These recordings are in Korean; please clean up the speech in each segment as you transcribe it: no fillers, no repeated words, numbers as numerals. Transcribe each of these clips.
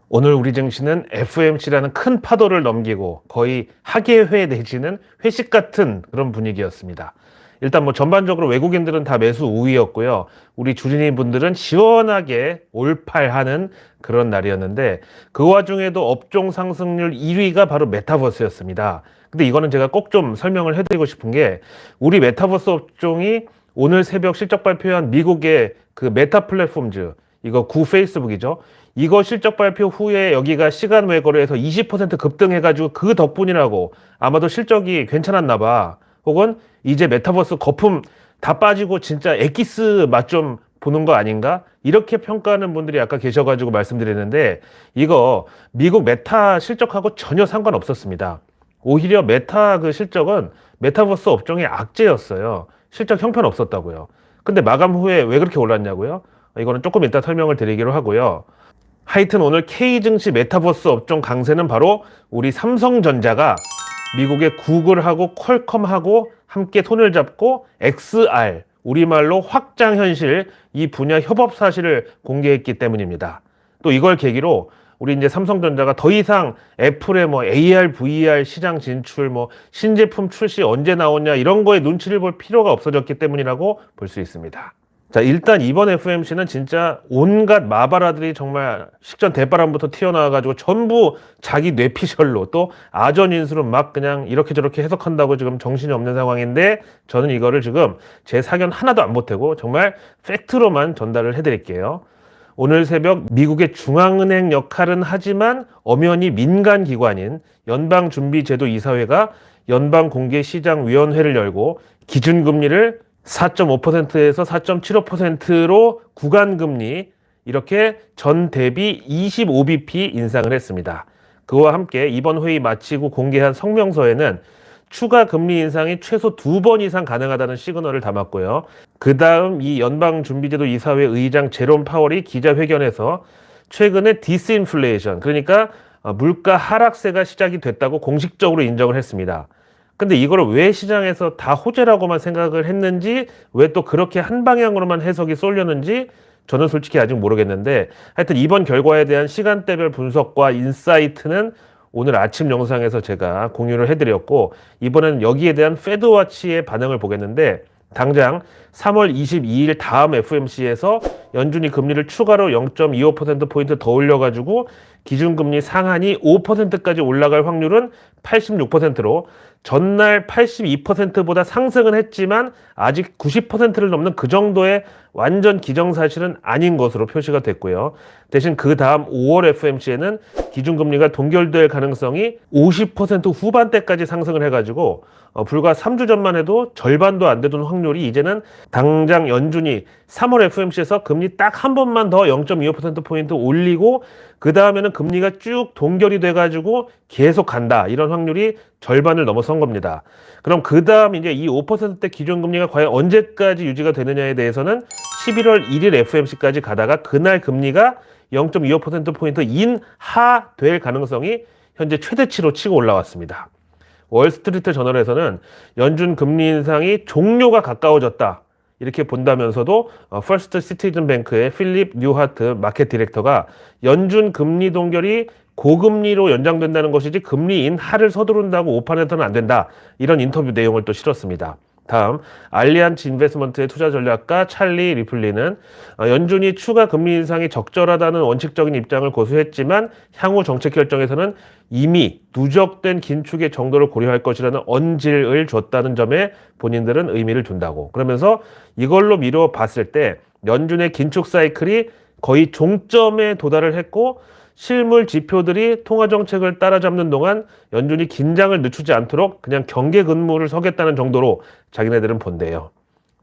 오늘 우리 증시는 FOMC라는 큰 파도를 넘기고 거의 하계회 내지는 회식 같은 그런 분위기였습니다. 일단 뭐 전반적으로 외국인들은 다 매수 우위였고요. 우리 주린이 분들은 시원하게 올팔하는 그런 날이었는데 그 와중에도 업종 상승률 1위가 바로 메타버스였습니다. 근데 이거는 제가 꼭 좀 설명을 해드리고 싶은 게 우리 메타버스 업종이 오늘 새벽 실적 발표한 미국의 그 메타 플랫폼즈 이거 구 페이스북이죠. 이거 실적 발표 후에 여기가 시간 외거래에서 20% 급등해가지고 그 덕분이라고 아마도 실적이 괜찮았나 봐. 혹은 이제 메타버스 거품 다 빠지고 진짜 엑기스 맛 좀 보는 거 아닌가? 이렇게 평가하는 분들이 아까 계셔가지고 말씀드리는데 이거 미국 메타 실적하고 전혀 상관없었습니다. 오히려 메타 그 실적은 메타버스 업종의 악재였어요. 실적 형편없었다고요. 근데 마감 후에 왜 그렇게 올랐냐고요? 이거는 조금 이따 설명을 드리기로 하고요. 하여튼 오늘 K증시 메타버스 업종 강세는 바로 우리 삼성전자가 미국의 구글하고 퀄컴하고 함께 손을 잡고 XR, 우리말로 확장현실 이 분야 협업 사실을 공개했기 때문입니다. 또 이걸 계기로 우리 이제 삼성전자가 더 이상 애플의 뭐 AR, VR 시장 진출, 뭐 신제품 출시 언제 나오냐 이런 거에 눈치를 볼 필요가 없어졌기 때문이라고 볼 수 있습니다. 자, 일단 이번 FOMC는 진짜 온갖 마바라들이 정말 식전 대바람부터 튀어나와가지고 전부 자기 뇌피셜로 또 아전인수로 막 그냥 이렇게 저렇게 해석한다고 지금 정신이 없는 상황인데 저는 이거를 지금 제 사견 하나도 안 보태고 정말 팩트로만 전달을 해드릴게요. 오늘 새벽 미국의 중앙은행 역할은 하지만 엄연히 민간기관인 연방준비제도이사회가 연방공개시장위원회를 열고 기준금리를 4.5%에서 4.75%로 구간금리 이렇게 전 대비 25bp 인상을 했습니다. 그와 함께 이번 회의 마치고 공개한 성명서에는 추가 금리 인상이 최소 2번 이상 가능하다는 시그널을 담았고요. 그 다음 이 연방준비제도 이사회 의장 제롬 파월이 기자회견에서 최근에 디스인플레이션 그러니까 물가 하락세가 시작이 됐다고 공식적으로 인정을 했습니다. 근데 이거를 왜 시장에서 다 호재라고만 생각을 했는지 왜 또 그렇게 한 방향으로만 해석이 쏠렸는지 저는 솔직히 아직 모르겠는데 하여튼 이번 결과에 대한 시간대별 분석과 인사이트는 오늘 아침 영상에서 제가 공유를 해드렸고 이번에는 여기에 대한 페드워치의 반응을 보겠는데 당장 3월 22일 다음 FOMC에서 연준이 금리를 추가로 0.25%포인트 더 올려가지고 기준금리 상한이 5%까지 올라갈 확률은 86%로 전날 82%보다 상승은 했지만 아직 90%를 넘는 그 정도의 완전 기정사실은 아닌 것으로 표시가 됐고요. 대신 그 다음 5월 FOMC에는 기준금리가 동결될 가능성이 50% 후반대까지 상승을 해가지고 불과 3주 전만 해도 절반도 안 되던 확률이 이제는 당장 연준이 3월 FOMC에서 금리 딱 한 번만 더 0.25%포인트 올리고 그 다음에는 금리가 쭉 동결이 돼가지고 계속 간다. 이런 확률이 절반을 넘어선 겁니다. 그럼 그 다음 이제 이 5%대 기준금리가 과연 언제까지 유지가 되느냐에 대해서는 11월 1일 FOMC까지 가다가 그날 금리가 0.25%포인트 인하될 가능성이 현재 최대치로 치고 올라왔습니다. 월스트리트 저널에서는 연준 금리 인상이 종료가 가까워졌다. 이렇게 본다면서도 퍼스트 시티즌 뱅크의 필립 뉴하트 마켓 디렉터가 연준 금리 동결이 고금리로 연장된다는 것이지 금리 인하를 서두른다고 오판해서는 안 된다. 이런 인터뷰 내용을 또 실었습니다. 다음 알리안츠 인베스먼트의 투자 전략가 찰리 리플리는 연준이 추가 금리 인상이 적절하다는 원칙적인 입장을 고수했지만 향후 정책 결정에서는 이미 누적된 긴축의 정도를 고려할 것이라는 언질을 줬다는 점에 본인들은 의미를 둔다고. 그러면서 이걸로 미뤄 봤을 때 연준의 긴축 사이클이 거의 종점에 도달을 했고 실물 지표들이 통화정책을 따라잡는 동안 연준이 긴장을 늦추지 않도록 그냥 경계 근무를 서겠다는 정도로 자기네들은 본대요.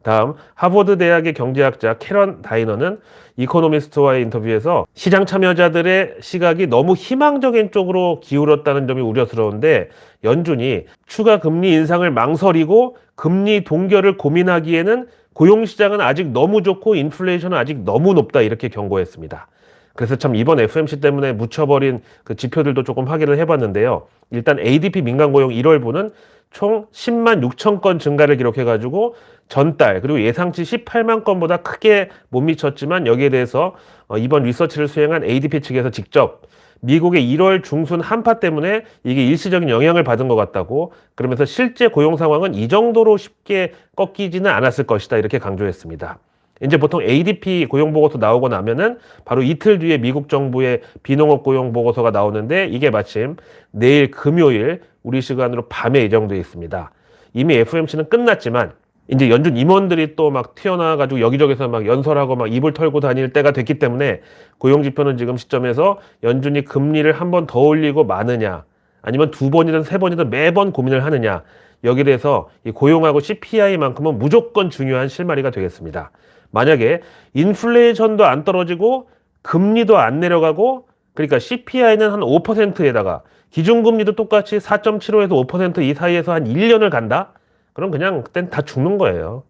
다음 하버드 대학의 경제학자 캐런 다이너는 이코노미스트와의 인터뷰에서 시장 참여자들의 시각이 너무 희망적인 쪽으로 기울었다는 점이 우려스러운데 연준이 추가 금리 인상을 망설이고 금리 동결을 고민하기에는 고용시장은 아직 너무 좋고 인플레이션은 아직 너무 높다 이렇게 경고했습니다. 그래서 참 이번 FOMC 때문에 묻혀버린 그 지표들도 조금 확인을 해봤는데요. 일단 ADP 민간고용 1월분은 총 10만 6천 건 증가를 기록해가지고 전달 그리고 예상치 18만 건보다 크게 못 미쳤지만 여기에 대해서 이번 리서치를 수행한 ADP 측에서 직접 미국의 1월 중순 한파 때문에 이게 일시적인 영향을 받은 것 같다고, 그러면서 실제 고용 상황은 이 정도로 쉽게 꺾이지는 않았을 것이다, 이렇게 강조했습니다. 이제 보통 ADP 고용 보고서 나오고 나면은 바로 이틀 뒤에 미국 정부의 비농업 고용 보고서가 나오는데, 이게 마침 내일 금요일 우리 시간으로 밤에 예정되어 있습니다. 이미 FOMC는 끝났지만 이제 연준 임원들이 또 막 튀어나와가지고 여기저기서 막 연설하고 막 입을 털고 다닐 때가 됐기 때문에 고용지표는 지금 시점에서 연준이 금리를 한 번 더 올리고 마느냐, 아니면 두 번이든 세 번이든 매번 고민을 하느냐, 여기에 대해서 이 고용하고 CPI만큼은 무조건 중요한 실마리가 되겠습니다. 만약에 인플레이션도 안 떨어지고 금리도 안 내려가고, 그러니까 CPI는 한 5%에다가 기준금리도 똑같이 4.75에서 5% 이 사이에서 한 1년을 간다? 그럼 그냥 그땐 다 죽는 거예요.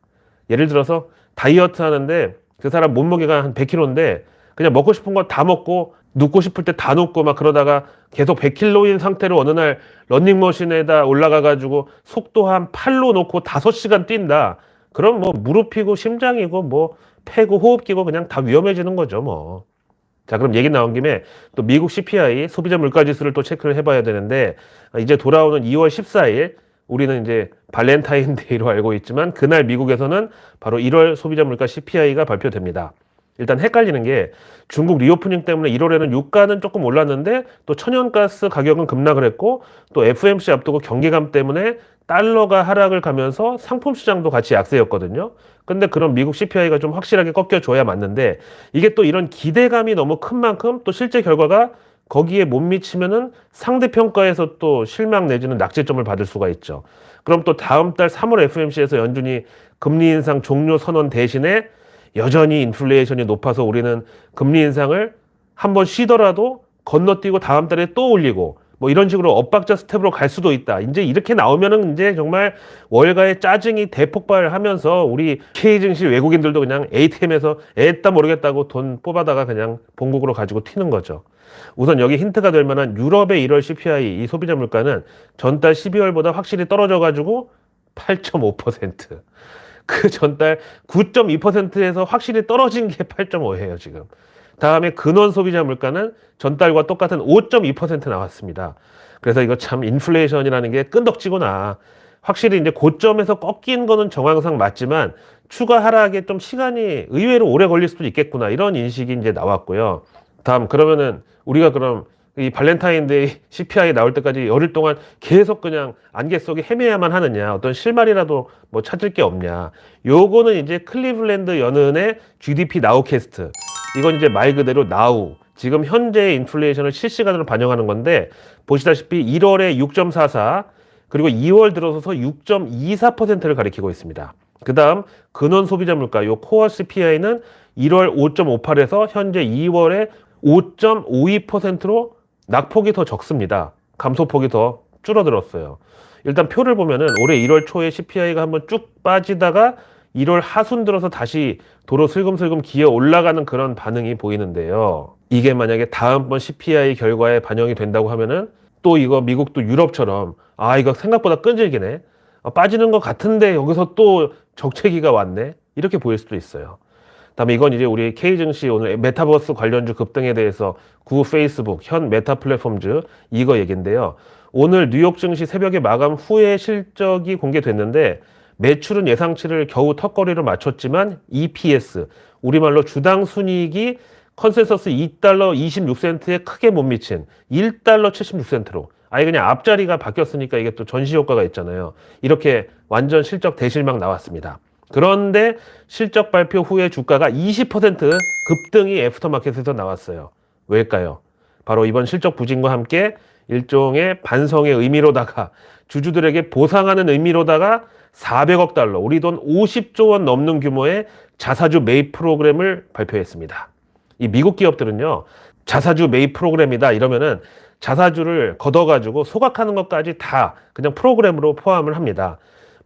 예를 들어서 다이어트 하는데 그 사람 몸무게가 한 100kg인데 그냥 먹고 싶은 거 다 먹고 눕고 싶을 때 다 눕고 막 그러다가 계속 100kg인 상태로 어느 날 런닝머신에다 올라가가지고 속도 한 8로 놓고 5시간 뛴다. 그럼 뭐 무릎이고 심장이고 뭐 폐고 호흡기고 그냥 다 위험해지는 거죠, 뭐. 자, 그럼 얘기 나온 김에 또 미국 CPI 소비자 물가지수를 또 체크를 해봐야 되는데, 이제 돌아오는 2월 14일 우리는 이제 발렌타인데이로 알고 있지만 그날 미국에서는 바로 1월 소비자 물가 CPI가 발표됩니다. 일단 헷갈리는 게 중국 리오프닝 때문에 1월에는 유가는 조금 올랐는데 또 천연가스 가격은 급락을 했고, 또 FOMC 앞두고 경기감 때문에 달러가 하락을 가면서 상품 시장도 같이 약세였거든요. 근데 그런 미국 CPI가 좀 확실하게 꺾여줘야 맞는데, 이게 또 이런 기대감이 너무 큰 만큼 또 실제 결과가 거기에 못 미치면은 상대평가에서 또 실망 내지는 낙제점을 받을 수가 있죠. 그럼 또 다음 달 3월 FOMC에서 연준이 금리 인상 종료 선언 대신에 여전히 인플레이션이 높아서 우리는 금리 인상을 한번 쉬더라도 건너뛰고 다음 달에 또 올리고 뭐 이런 식으로 엇박자 스텝으로 갈 수도 있다. 이제 이렇게 나오면은 이제 정말 월가의 짜증이 대폭발하면서 우리 K 증시 외국인들도 그냥 ATM에서 애따 모르겠다고 돈 뽑아다가 그냥 본국으로 가지고 튀는 거죠. 우선 여기 힌트가 될 만한 유럽의 1월 CPI 이 소비자 물가는 전달 12월보다 확실히 떨어져가지고 8.5%. 그 전달 9.2%에서 확실히 떨어진 게 8.5예요, 지금. 다음에 근원 소비자 물가는 전달과 똑같은 5.2% 나왔습니다. 그래서 이거 참 인플레이션이라는 게 끈덕지구나. 확실히 이제 고점에서 꺾인 거는 정황상 맞지만 추가 하락에 좀 시간이 의외로 오래 걸릴 수도 있겠구나. 이런 인식이 이제 나왔고요. 다음, 그러면은 우리가 그럼 이 발렌타인데이 CPI 나올 때까지 열흘 동안 계속 그냥 안개 속에 헤매야만 하느냐, 어떤 실마리라도 뭐 찾을 게 없냐. 요거는 이제 클리블랜드 연은의 GDP 나우캐스트. 이건 이제 말 그대로 나우. 지금 현재의 인플레이션을 실시간으로 반영하는 건데, 보시다시피 1월에 6.44, 그리고 2월 들어서서 6.24%를 가리키고 있습니다. 그 다음 근원 소비자 물가, 요 코어 CPI는 1월 5.58에서 현재 2월에 5.52%로 낙폭이 더 적습니다. 감소폭이 더 줄어들었어요. 일단 표를 보면은 올해 1월 초에 CPI가 한번 쭉 빠지다가 1월 하순 들어서 다시 도로 슬금슬금 기어 올라가는 그런 반응이 보이는데요. 이게 만약에 다음번 CPI 결과에 반영이 된다고 하면은 또 이거 미국도 유럽처럼 이거 생각보다 끈질기네. 빠지는 것 같은데 여기서 또 적체기가 왔네. 이렇게 보일 수도 있어요. 다음에 이건 이제 우리 K증시 오늘 메타버스 관련주 급등에 대해서 구 페이스북, 현 메타 플랫폼즈 이거 얘기인데요. 오늘 뉴욕 증시 새벽에 마감 후에 실적이 공개됐는데 매출은 예상치를 겨우 턱걸이로 맞췄지만 EPS, 우리말로 주당 순이익이 컨센서스 2달러 26센트에 크게 못 미친 1달러 76센트로 아예 그냥 앞자리가 바뀌었으니까 이게 또 전시 효과가 있잖아요. 이렇게 완전 실적 대실망 나왔습니다. 그런데 실적 발표 후에 주가가 20% 급등이 애프터마켓에서 나왔어요. 왜일까요? 바로 이번 실적 부진과 함께 일종의 반성의 의미로다가 주주들에게 보상하는 의미로다가 400억 달러, 우리 돈 50조 원 넘는 규모의 자사주 매입 프로그램을 발표했습니다. 이 미국 기업들은요, 자사주 매입 프로그램이다 이러면은 자사주를 걷어가지고 소각하는 것까지 다 그냥 프로그램으로 포함을 합니다.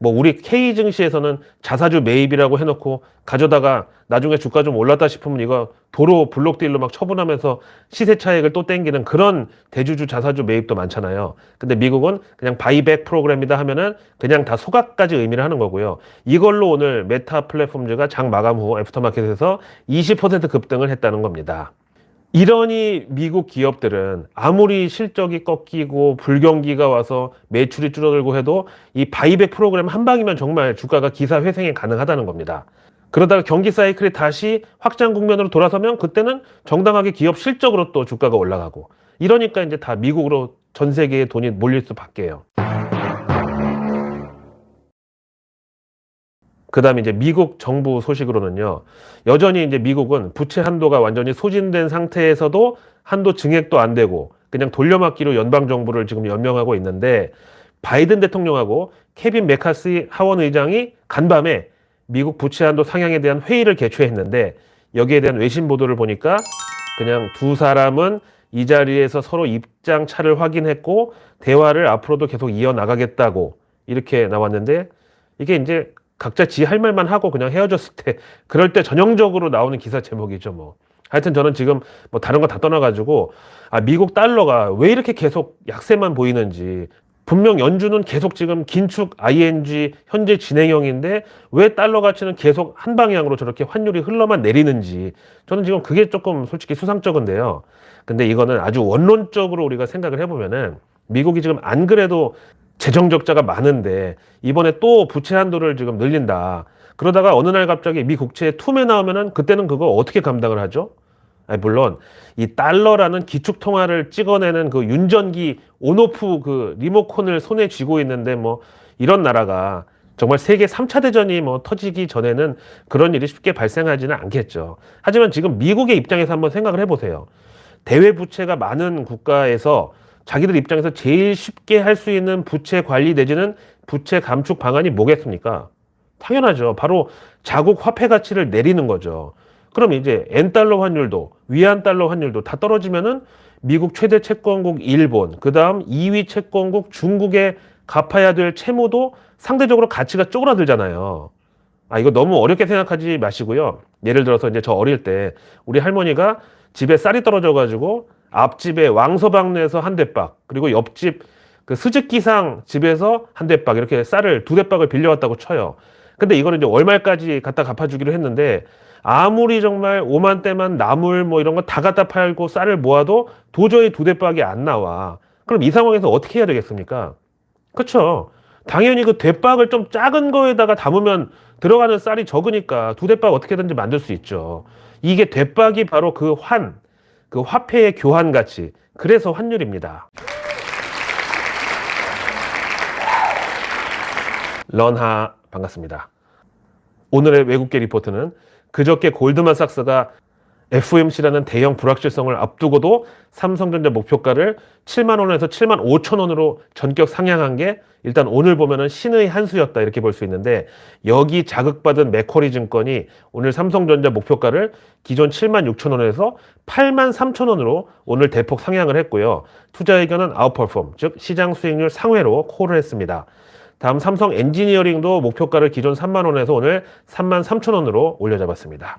뭐 우리 K 증시에서는 자사주 매입이라고 해놓고 가져다가 나중에 주가 좀 올랐다 싶으면 이거 도로 블록딜로 막 처분하면서 시세 차익을 또 땡기는 그런 대주주 자사주 매입도 많잖아요. 근데 미국은 그냥 바이백 프로그램이다 하면은 그냥 다 소각까지 의미를 하는 거고요. 이걸로 오늘 메타 플랫폼즈가 장 마감 후 애프터마켓에서 20% 급등을 했다는 겁니다. 이러니 미국 기업들은 아무리 실적이 꺾이고 불경기가 와서 매출이 줄어들고 해도 이 바이백 프로그램 한 방이면 정말 주가가 기사 회생이 가능하다는 겁니다. 그러다가 경기 사이클이 다시 확장 국면으로 돌아서면 그때는 정당하게 기업 실적으로 또 주가가 올라가고, 이러니까 이제 다 미국으로 전 세계에 돈이 몰릴 수밖에요. 그 다음에 이제 미국 정부 소식으로는요, 여전히 이제 미국은 부채 한도가 완전히 소진된 상태에서도 한도 증액도 안 되고 그냥 돌려막기로 연방정부를 지금 연명하고 있는데, 바이든 대통령하고 케빈 메카시 하원 의장이 간밤에 미국 부채 한도 상향에 대한 회의를 개최했는데, 여기에 대한 외신 보도를 보니까 그냥 두 사람은 이 자리에서 서로 입장 차를 확인했고 대화를 앞으로도 계속 이어나가겠다고 이렇게 나왔는데, 이게 이제 각자 지 할 말만 하고 그냥 헤어졌을 때, 그럴 때 전형적으로 나오는 기사 제목이죠, 뭐. 하여튼 저는 지금 뭐 다른 거 다 떠나가지고, 미국 달러가 왜 이렇게 계속 약세만 보이는지, 분명 연준은 계속 지금 긴축 ING 현재 진행형인데 왜 달러 가치는 계속 한 방향으로 저렇게 환율이 흘러만 내리는지, 저는 지금 그게 조금 솔직히 수상쩍은데요. 근데 이거는 아주 원론적으로 우리가 생각을 해보면은, 미국이 지금 안 그래도 재정 적자가 많은데 이번에 또 부채 한도를 지금 늘린다. 그러다가 어느 날 갑자기 미 국채에 투매 나오면은 그때는 그거 어떻게 감당을 하죠? 물론 이 달러라는 기축 통화를 찍어내는 그 윤전기 온오프 그 리모컨을 손에 쥐고 있는데, 뭐 이런 나라가 정말 세계 3차 대전이 뭐 터지기 전에는 그런 일이 쉽게 발생하지는 않겠죠. 하지만 지금 미국의 입장에서 한번 생각을 해보세요. 대외 부채가 많은 국가에서 자기들 입장에서 제일 쉽게 할 수 있는 부채 관리 내지는 부채 감축 방안이 뭐겠습니까? 당연하죠. 바로 자국 화폐 가치를 내리는 거죠. 그럼 이제 엔달러 환율도 위안 달러 환율도 다 떨어지면은 미국 최대 채권국 일본, 그 다음 2위 채권국 중국에 갚아야 될 채무도 상대적으로 가치가 쪼그라들잖아요. 이거 너무 어렵게 생각하지 마시고요. 예를 들어서 이제 저 어릴 때 우리 할머니가 집에 쌀이 떨어져가지고 앞집에 왕서방네에서 한 대박, 그리고 옆집 그 스즈키상 집에서 한 대박, 이렇게 쌀을 두 대박을 빌려왔다고 쳐요. 근데 이거는 이제 월말까지 갖다 갚아주기로 했는데, 아무리 정말 5만 대만 나물 뭐 이런 거 다 갖다 팔고 쌀을 모아도 도저히 두 대박이 안 나와. 그럼 이 상황에서 어떻게 해야 되겠습니까? 그쵸? 당연히 그 대박을 좀 작은 거에다가 담으면 들어가는 쌀이 적으니까 두 대박 어떻게든지 만들 수 있죠. 이게 대박이 바로 그 화폐의 교환 가치, 그래서 환율입니다. 런하 반갑습니다. 오늘의 외국계 리포트는 그저께 골드만삭스가 FOMC라는 대형 불확실성을 앞두고도 삼성전자 목표가를 7만 원에서 7만 5천 원으로 전격 상향한 게 일단 오늘 보면은 신의 한 수였다, 이렇게 볼 수 있는데, 여기 자극받은 맥쿼리 증권이 오늘 삼성전자 목표가를 기존 7만 6천 원에서 8만 3천 원으로 오늘 대폭 상향을 했고요. 투자 의견은 아웃퍼폼, 즉 시장 수익률 상회로 콜을 했습니다. 다음 삼성 엔지니어링도 목표가를 기존 3만 원에서 오늘 3만 3천 원으로 올려잡았습니다.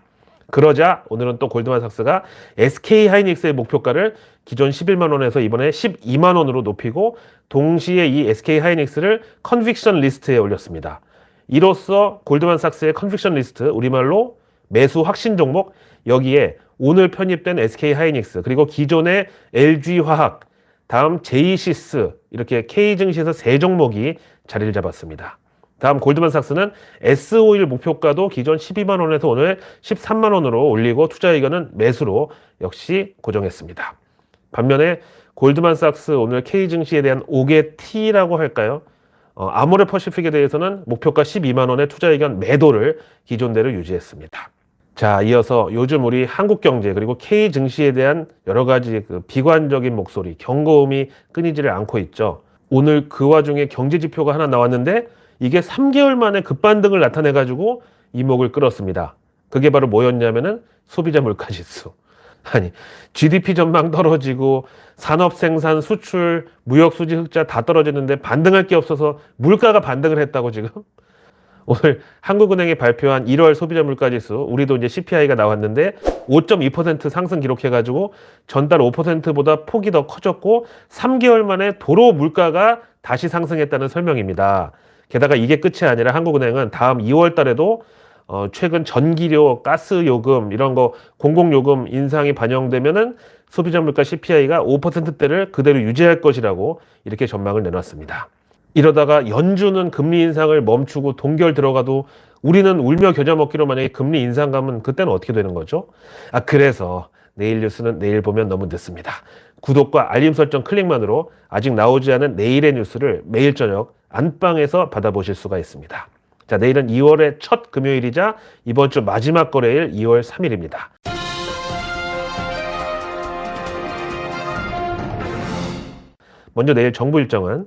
그러자 오늘은 또 골드만삭스가 SK 하이닉스의 목표가를 기존 11만 원에서 이번에 12만 원으로 높이고, 동시에 이 SK 하이닉스를 컨빅션 리스트에 올렸습니다. 이로써 골드만삭스의 컨빅션 리스트, 우리말로 매수 확신 종목, 여기에 오늘 편입된 SK 하이닉스, 그리고 기존의 LG 화학, 다음 제이시스, 이렇게 K 증시에서 세 종목이 자리를 잡았습니다. 다음 골드만삭스는 S오일 목표가도 기존 12만 원에서 오늘 13만 원으로 올리고 투자 의견은 매수로 역시 고정했습니다. 반면에 골드만삭스 오늘 K 증시에 대한 5개 T라고 할까요? 아모레 퍼시픽에 대해서는 목표가 12만 원의 투자 의견 매도를 기존대로 유지했습니다. 자, 이어서 요즘 우리 한국 경제 그리고 K 증시에 대한 여러 가지 그 비관적인 목소리, 경고음이 끊이지를 않고 있죠. 오늘 그 와중에 경제 지표가 하나 나왔는데 이게 3개월 만에 급반등을 나타내가지고 이목을 끌었습니다. 그게 바로 뭐였냐면은 소비자 물가지수. 아니, GDP 전망 떨어지고 산업 생산, 수출, 무역 수지 흑자 다 떨어지는데 반등할 게 없어서 물가가 반등을 했다고 지금? 오늘 한국은행이 발표한 1월 소비자 물가지수, 우리도 이제 CPI가 나왔는데 5.2% 상승 기록해가지고 전달 5%보다 폭이 더 커졌고 3개월 만에 도로 물가가 다시 상승했다는 설명입니다. 게다가 이게 끝이 아니라 한국은행은 다음 2월 달에도 최근 전기료, 가스 요금 이런 거 공공 요금 인상이 반영되면은 소비자 물가 CPI가 5%대를 그대로 유지할 것이라고 이렇게 전망을 내놨습니다. 이러다가 연준은 금리 인상을 멈추고 동결 들어가도 우리는 울며 겨자 먹기로 만약에 금리 인상 가면 그때는 어떻게 되는 거죠? 그래서 내일 뉴스는 내일 보면 너무 늦습니다. 구독과 알림 설정 클릭만으로 아직 나오지 않은 내일의 뉴스를 매일 저녁 안방에서 받아보실 수가 있습니다. 자, 내일은 2월의 첫 금요일이자 이번 주 마지막 거래일 2월 3일입니다. 먼저 내일 정부 일정은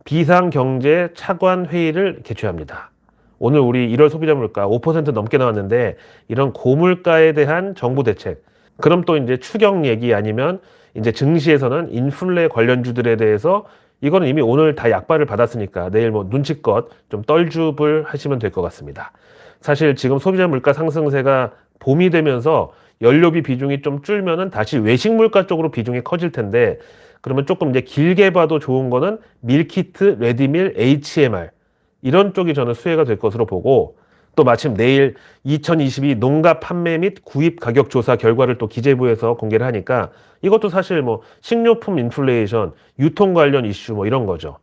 비상경제 차관 회의를 개최합니다. 오늘 우리 1월 소비자 물가 5% 넘게 나왔는데 이런 고물가에 대한 정부 대책, 그럼 또 이제 추경 얘기 아니면 이제 증시에서는 인플레 관련주들에 대해서 이거는 이미 오늘 다 약발을 받았으니까 내일 뭐 눈치껏 좀 떨줍을 하시면 될 것 같습니다. 사실 지금 소비자 물가 상승세가 봄이 되면서 연료비 비중이 좀 줄면은 다시 외식 물가 쪽으로 비중이 커질 텐데, 그러면 조금 이제 길게 봐도 좋은 거는 밀키트, 레디밀, HMR 이런 쪽이 저는 수혜가 될 것으로 보고, 또 마침 내일 2022 농가 판매 및 구입 가격 조사 결과를 또 기재부에서 공개를 하니까 이것도 사실 뭐 식료품 인플레이션, 유통 관련 이슈 뭐 이런 거죠.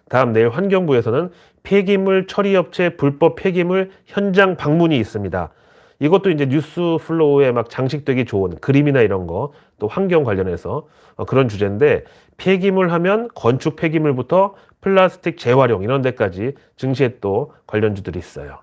다음 내일 환경부에서는 폐기물 처리업체 불법 폐기물 현장 방문이 있습니다. 이것도 이제 뉴스 플로우에 막 장식되기 좋은 그림이나 이런 거, 또 환경 관련해서 그런 주제인데, 폐기물 하면 건축 폐기물부터 플라스틱 재활용 이런 데까지 증시에 또 관련주들이 있어요.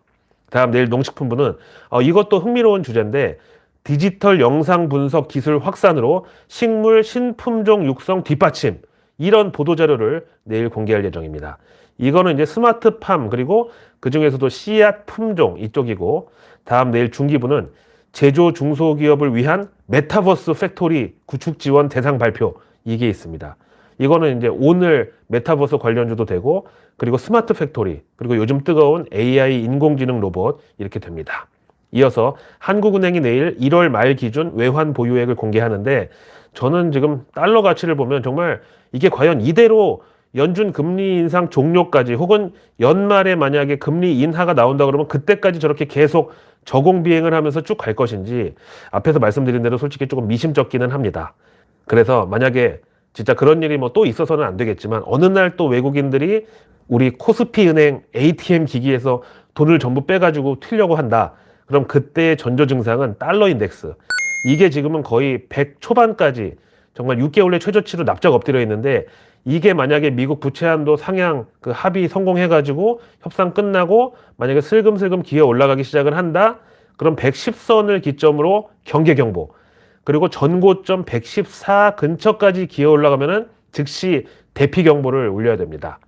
다음 내일 농식품부는 이것도 흥미로운 주제인데, 디지털 영상 분석 기술 확산으로 식물 신품종 육성 뒷받침, 이런 보도자료를 내일 공개할 예정입니다. 이거는 이제 스마트팜 그리고 그 중에서도 씨앗 품종 이쪽이고, 다음 내일 중기부는 제조 중소기업을 위한 메타버스 팩토리 구축 지원 대상 발표, 이게 있습니다. 이거는 이제 오늘 메타버스 관련주도 되고, 그리고 스마트 팩토리, 그리고 요즘 뜨거운 AI 인공지능 로봇 이렇게 됩니다. 이어서 한국은행이 내일 1월 말 기준 외환 보유액을 공개하는데, 저는 지금 달러 가치를 보면 정말 이게 과연 이대로 연준 금리 인상 종료까지, 혹은 연말에 만약에 금리 인하가 나온다 그러면 그때까지 저렇게 계속 저공 비행을 하면서 쭉 갈 것인지, 앞에서 말씀드린 대로 솔직히 조금 미심쩍기는 합니다. 그래서 만약에 진짜 그런 일이 뭐 또 있어서는 안 되겠지만 어느 날 또 외국인들이 우리 코스피 은행 ATM 기기에서 돈을 전부 빼가지고 튀려고 한다. 그럼 그때의 전조 증상은 달러 인덱스. 이게 지금은 거의 100 초반까지 정말 6개월 내 최저치로 납작 엎드려 있는데, 이게 만약에 미국 부채 한도 상향 그 합의 성공해가지고 협상 끝나고 만약에 슬금슬금 기어 올라가기 시작을 한다. 그럼 110선을 기점으로 경계경보, 그리고 전고점 114 근처까지 기어 올라가면은 즉시 대피경보를 울려야 됩니다.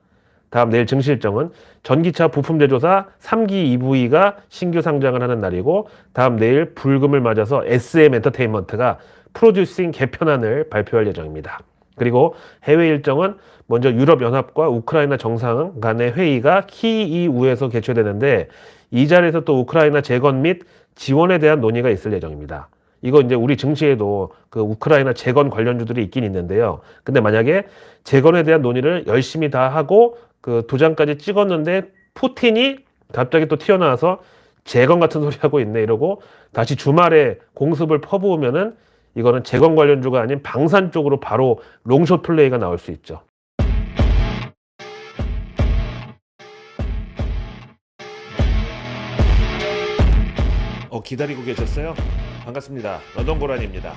다음 내일 증시 일정은 전기차 부품 제조사 3기 EV가 신규 상장을 하는 날이고, 다음 내일 불금을 맞아서 SM 엔터테인먼트가 프로듀싱 개편안을 발표할 예정입니다. 그리고 해외 일정은 먼저 유럽연합과 우크라이나 정상 간의 회의가 키이우에서 개최되는데, 이 자리에서 또 우크라이나 재건 및 지원에 대한 논의가 있을 예정입니다. 이거 이제 우리 증시에도 그 우크라이나 재건 관련주들이 있긴 있는데요. 근데 만약에 재건에 대한 논의를 열심히 다 하고 그 도장까지 찍었는데 푸틴이 갑자기 또 튀어나와서 재건 같은 소리 하고 있네 이러고 다시 주말에 공습을 퍼부으면은 이거는 재건 관련주가 아닌 방산 쪽으로 바로 롱숏 플레이가 나올 수 있죠. 기다리고 계셨어요? 반갑습니다. 런던고란입니다.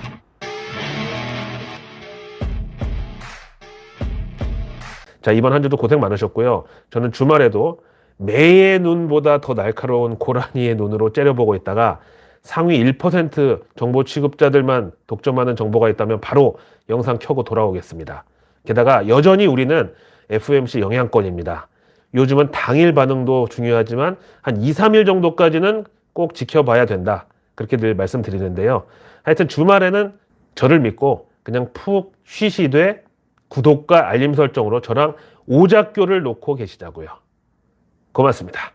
자, 이번 한 주도 고생 많으셨고요. 저는 주말에도 매의 눈보다 더 날카로운 고라니의 눈으로 째려보고 있다가 상위 1% 정보 취급자들만 독점하는 정보가 있다면 바로 영상 켜고 돌아오겠습니다. 게다가 여전히 우리는 FOMC 영향권입니다. 요즘은 당일 반응도 중요하지만 한 2, 3일 정도까지는 꼭 지켜봐야 된다. 그렇게 늘 말씀드리는데요. 하여튼 주말에는 저를 믿고 그냥 푹 쉬시되 구독과 알림 설정으로 저랑 오작교를 놓고 계시자고요. 고맙습니다.